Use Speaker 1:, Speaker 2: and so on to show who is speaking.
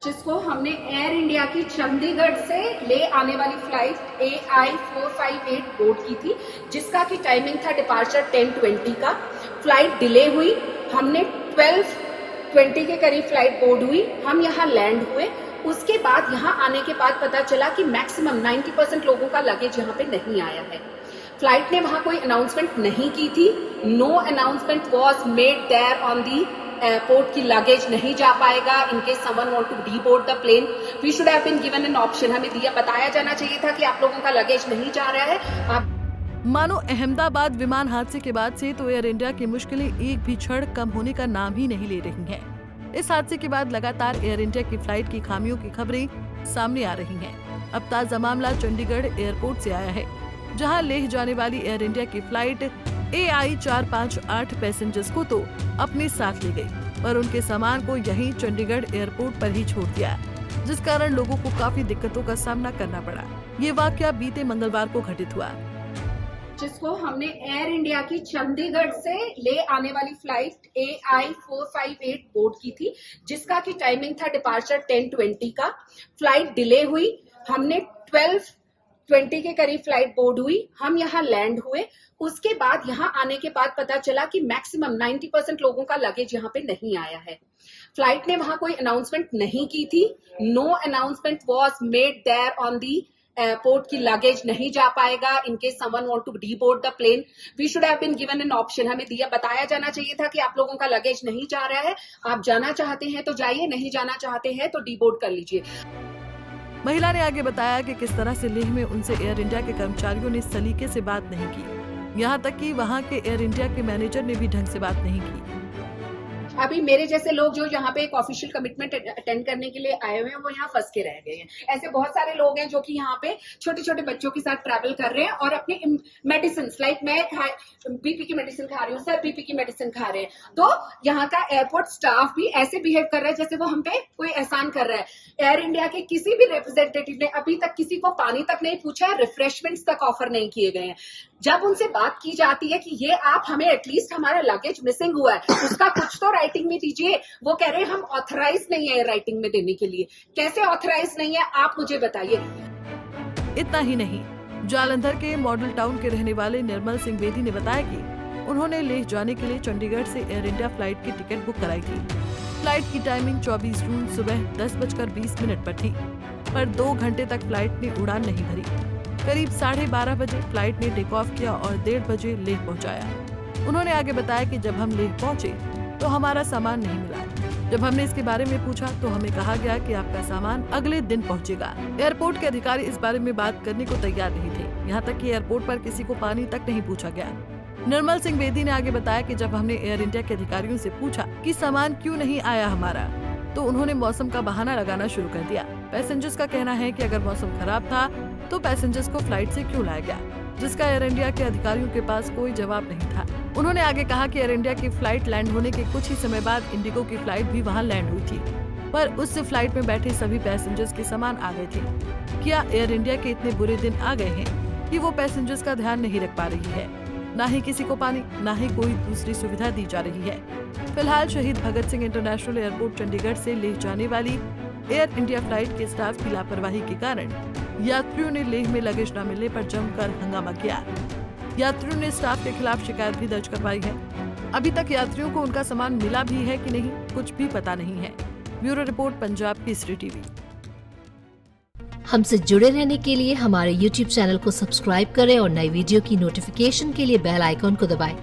Speaker 1: जिसको हमने air India की चंडीगढ़ से ले आने वाली फ्लाइट AI458 बोर्ड की थी, जिसका की टाइमिंग था डिपार्चर 10:20 का। फ्लाइट डिले हुई, हमने 12:20 के करीब फ्लाइट बोर्ड हुई, हम यहाँ लैंड हुए। उसके बाद यहाँ आने के बाद पता चला कि मैक्सिमम 90% लोगों का लगेज यहाँ पे नहीं आया है। फ्लाइट ने वहां कोई अनाउंसमेंट नहीं की थी। No announcement was made there on the airport की लगेज नहीं जा पाएगा in case someone want to deboard the plane. We should have been given an option. हमें दिया बताया जाना चाहिए था कि आप लोगों का लगेज नहीं जा रहा है। आप
Speaker 2: मानो अहमदाबाद विमान हादसे के बाद से तो एयर इंडिया की मुश्किलें एक भी क्षण कम होने का नाम ही नहीं ले रही हैं। इस हादसे के बाद लगातार एयर इंडिया की फ्लाइट की खामियों की खबरें सामने आ रही हैं। अब ताजा मामला चंडीगढ़ एयरपोर्ट से आया है, जहां लेह जाने वाली एयर इंडिया की फ्लाइट AI458 पैसेंजर्स को तो अपने साथ ले गई, पर उनके सामान को यहीं चंडीगढ़ एयरपोर्ट पर ही छोड़ दिया, जिस कारण लोगों को काफी दिक्कतों का सामना करना पड़ा। ये वाकया बीते मंगलवार को घटित हुआ,
Speaker 1: जिसको हमने एयर इंडिया की चंडीगढ़ से ले आने वाली फ्लाइट AI458 बोर्ड की थी, जिसका की टाइमिंग था डिपार्चर 10:20 का। फ्लाइट डिले हुई, हमने 12:20 के करीब फ्लाइट बोर्ड हुई, हम यहाँ लैंड हुए। उसके बाद यहाँ आने के बाद पता चला कि मैक्सिमम 90% लोगों का लगेज यहाँ पे नहीं आया है। फ्लाइट ने वहां कोई अनाउंसमेंट नहीं की थी। No announcement was made there on the airport की लगेज नहीं जा पाएगा in case someone want to deboard the plane. We should have been given an option. हमें दिया बताया जाना चाहिए था कि आप लोगों का लगेज नहीं जा रहा है, आप जाना चाहते हैं तो जाइए, नहीं जाना चाहते हैं तो डीबोर्ड कर लीजिए।
Speaker 2: महिला ने आगे बताया कि किस तरह से लेह में उनसे एयर इंडिया के कर्मचारियों ने सलीके से बात नहीं की, यहाँ तक कि वहाँ के एयर इंडिया के मैनेजर ने भी ढंग से बात नहीं की।
Speaker 1: अभी मेरे जैसे लोग जो यहाँ पे एक ऑफिशियल कमिटमेंट अटेंड करने के लिए आए हुए हैं, वो यहाँ फंस के रह गए हैं। ऐसे बहुत सारे लोग हैं जो कि यहाँ पे छोटे छोटे बच्चों के साथ ट्रैवल कर रहे हैं और अपनी मेडिसिन, लाइक मैं बीपी की मेडिसिन खा रही हूँ, सर बीपी की मेडिसिन खा रहे हैं, तो यहाँ का एयरपोर्ट स्टाफ भी ऐसे बिहेव कर रहा है जैसे वो हम पे कोई एहसान कर रहा है। एयर इंडिया के किसी भी रिप्रेजेंटेटिव ने अभी तक किसी को पानी तक नहीं पूछा है, रिफ्रेशमेंट्स तक ऑफर नहीं किए गए हैं। जब उनसे बात की जाती है कि ये आप हमें एटलीस्ट हमारा लगेज मिसिंग हुआ है उसका कुछ तो राइटिंग में दीजिए, वो कह रहे हैं हम ऑथराइज नहीं है राइटिंग में देने के लिए। कैसे ऑथराइज नहीं है आप मुझे बताइए।
Speaker 2: इतना ही नहीं, जालंधर के मॉडल टाउन के रहने वाले निर्मल सिंह बेदी ने बताया कि उन्होंने लेह जाने के लिए चंडीगढ़ से एयर इंडिया फ्लाइट की टिकट बुक कराई थी। फ्लाइट की टाइमिंग 24 जून सुबह 10:20 पर थी, पर 2 घंटे तक फ्लाइट ने उड़ान नहीं भरी। करीब 12:30 बजे फ्लाइट ने टेक ऑफ किया और 1:30 बजे लेह पहुंचाया। उन्होंने आगे बताया कि जब हम लेह पहुंचे तो हमारा सामान नहीं मिला। जब हमने इसके बारे में पूछा तो हमें कहा गया कि आपका सामान अगले दिन पहुंचेगा। एयरपोर्ट के अधिकारी इस बारे में बात करने को तैयार नहीं थे, यहाँ तक कि एयरपोर्ट पर किसी को पानी तक नहीं पूछा गया। निर्मल सिंह बेदी ने आगे बताया कि जब हमने एयर इंडिया के अधिकारियों से पूछा कि सामान क्यों नहीं आया हमारा, तो उन्होंने मौसम का बहाना लगाना शुरू कर दिया। पैसेंजर्स का कहना है कि अगर मौसम खराब था तो पैसेंजर्स को फ्लाइट से क्यों लाया गया, जिसका एयर इंडिया के अधिकारियों के पास कोई जवाब नहीं था। उन्होंने आगे कहा कि एयर इंडिया की फ्लाइट लैंड होने के कुछ ही समय बाद इंडिगो की फ्लाइट भी वहां लैंड हुई थी, पर उस फ्लाइट में बैठे सभी पैसेंजर्स के सामान आ गए थे। क्या एयर इंडिया के इतने बुरे दिन आ गए हैं कि वो पैसेंजर्स का ध्यान नहीं रख पा रही है? न ही किसी को पानी, न ही कोई दूसरी सुविधा दी जा रही है। फिलहाल शहीद भगत सिंह इंटरनेशनल एयरपोर्ट चंडीगढ़ से लेह जाने वाली एयर इंडिया फ्लाइट के स्टाफ की लापरवाही के कारण यात्रियों ने लेह में लगेज न मिलने पर जमकर हंगामा किया। यात्रियों ने स्टाफ के खिलाफ शिकायत भी दर्ज करवाई है। अभी तक यात्रियों को उनका सामान मिला भी है कि नहीं, कुछ भी पता नहीं है। Bureau report, Punjab Kesari TV.
Speaker 3: हमसे जुड़े रहने के लिए हमारे YouTube चैनल को सब्सक्राइब करें और नई वीडियो की नोटिफिकेशन के लिए बेल आइकॉन को दबाएं।